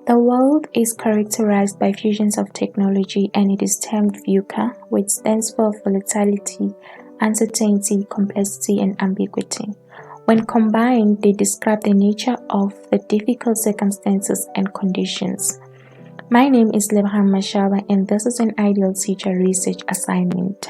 The world is characterized by fusions of technology, and it is termed VUCA, which stands for volatility, uncertainty, complexity, and ambiguity. When combined, they describe the nature of the difficult circumstances and conditions. My name is Lebram Mashaba, and this is an Ideal Teacher research assignment.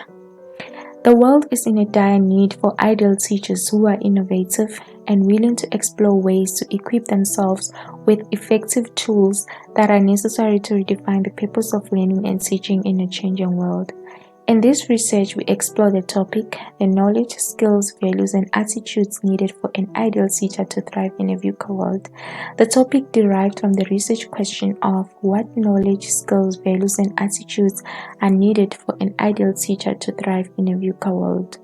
The world is in a dire need for ideal teachers who are innovative and willing to explore ways to equip themselves with effective tools that are necessary to redefine the purpose of learning and teaching in a changing world. In this research, we explore the topic, the knowledge, skills, values, and attitudes needed for an ideal teacher to thrive in a VUCA world. The topic derived from the research question of what knowledge, skills, values, and attitudes are needed for an ideal teacher to thrive in a VUCA world.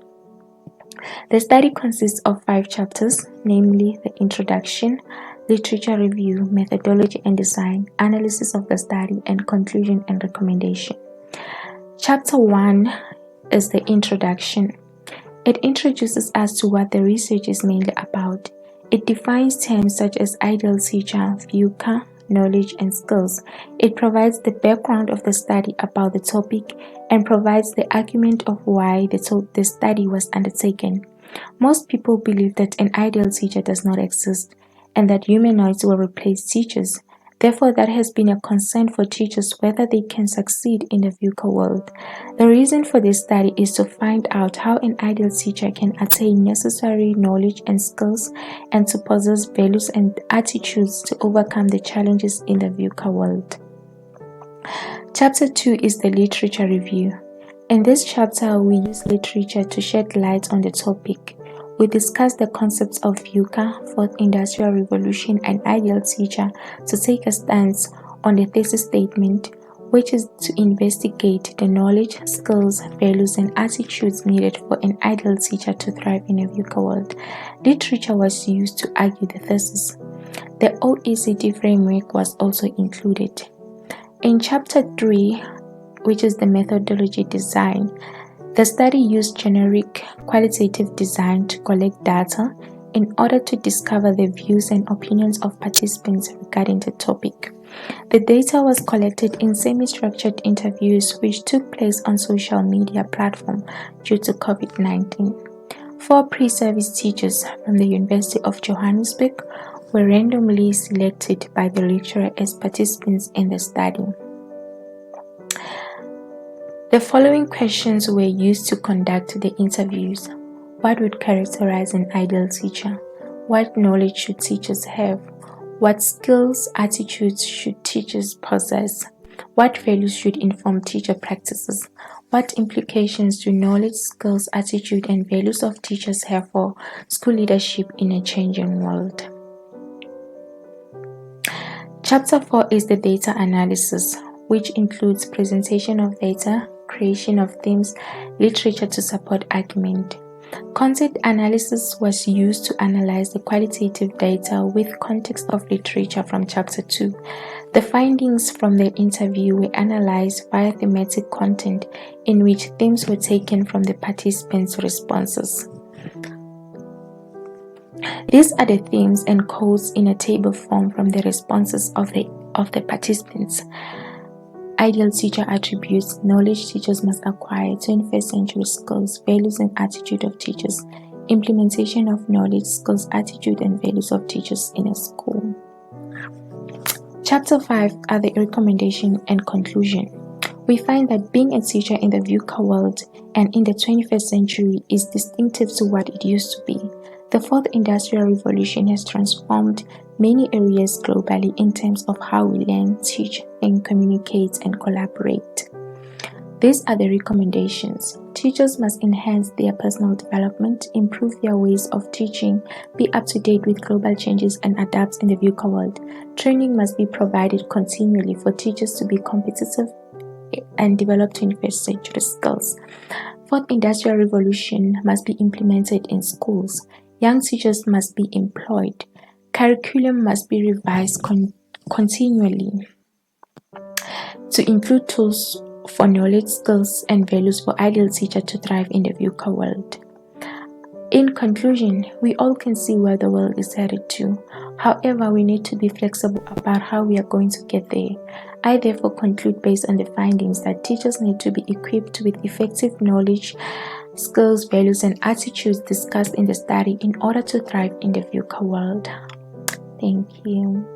The study consists of 5 chapters, namely the introduction, literature review, methodology and design, analysis of the study, and conclusion and recommendation. Chapter 1 is the introduction. It introduces us to what the research is mainly about. It defines terms such as ideal teacher, VUCA, knowledge, and skills. It provides the background of the study about the topic and provides the argument of why the study was undertaken. Most people believe that an ideal teacher does not exist and that humanoids will replace teachers. Therefore, that has been a concern for teachers whether they can succeed in the VUCA world. The reason for this study is to find out how an ideal teacher can attain necessary knowledge and skills and to possess values and attitudes to overcome the challenges in the VUCA world. Chapter 2 is the literature review. In this chapter, we use literature to shed light on the topic. We discuss the concepts of VUCA, Fourth Industrial Revolution, and ideal teacher to take a stance on the thesis statement, which is to investigate the knowledge, skills, values, and attitudes needed for an ideal teacher to thrive in a VUCA world. Literature was used to argue the thesis. The OECD framework was also included. In Chapter 3, which is the methodology design, the study used generic qualitative design to collect data in order to discover the views and opinions of participants regarding the topic. The data was collected in semi-structured interviews which took place on social media platforms due to COVID-19. 4 pre-service teachers from the University of Johannesburg were randomly selected by the lecturer as participants in the study. The following questions were used to conduct the interviews. What would characterize an ideal teacher? What knowledge should teachers have? What skills, attitudes should teachers possess? What values should inform teacher practices? What implications do knowledge, skills, attitude, and values of teachers have for school leadership in a changing world? Chapter 4 is the data analysis, which includes presentation of data, creation of themes, literature to support argument. Content analysis was used to analyze the qualitative data with context of literature from Chapter 2. The findings from the interview were analyzed via thematic content in which themes were taken from the participants' responses. These are the themes and codes in a table form from the responses of the participants. Ideal teacher attributes, knowledge teachers must acquire, 21st century skills, values and attitude of teachers, implementation of knowledge, skills, attitude and values of teachers in a school. Chapter 5 are the recommendation and conclusion. We find that being a teacher in the VUCA world and in the 21st century is distinctive to what it used to be. The Fourth Industrial Revolution has transformed many areas globally in terms of how we learn, teach, think, communicate, and collaborate. These are the recommendations. Teachers must enhance their personal development, improve their ways of teaching, be up to date with global changes, and adapt in the VUCA world. Training must be provided continually for teachers to be competitive and develop 21st century skills. Fourth Industrial Revolution must be implemented in schools. Young teachers must be employed. Curriculum must be revised continually to include tools for knowledge, skills, and values for ideal teachers to thrive in the VUCA world. In conclusion, we all can see where the world is headed to. However, we need to be flexible about how we are going to get there. I therefore conclude based on the findings that teachers need to be equipped with effective knowledge, skills, values, and attitudes discussed in the study in order to thrive in the VUCA world. Thank you.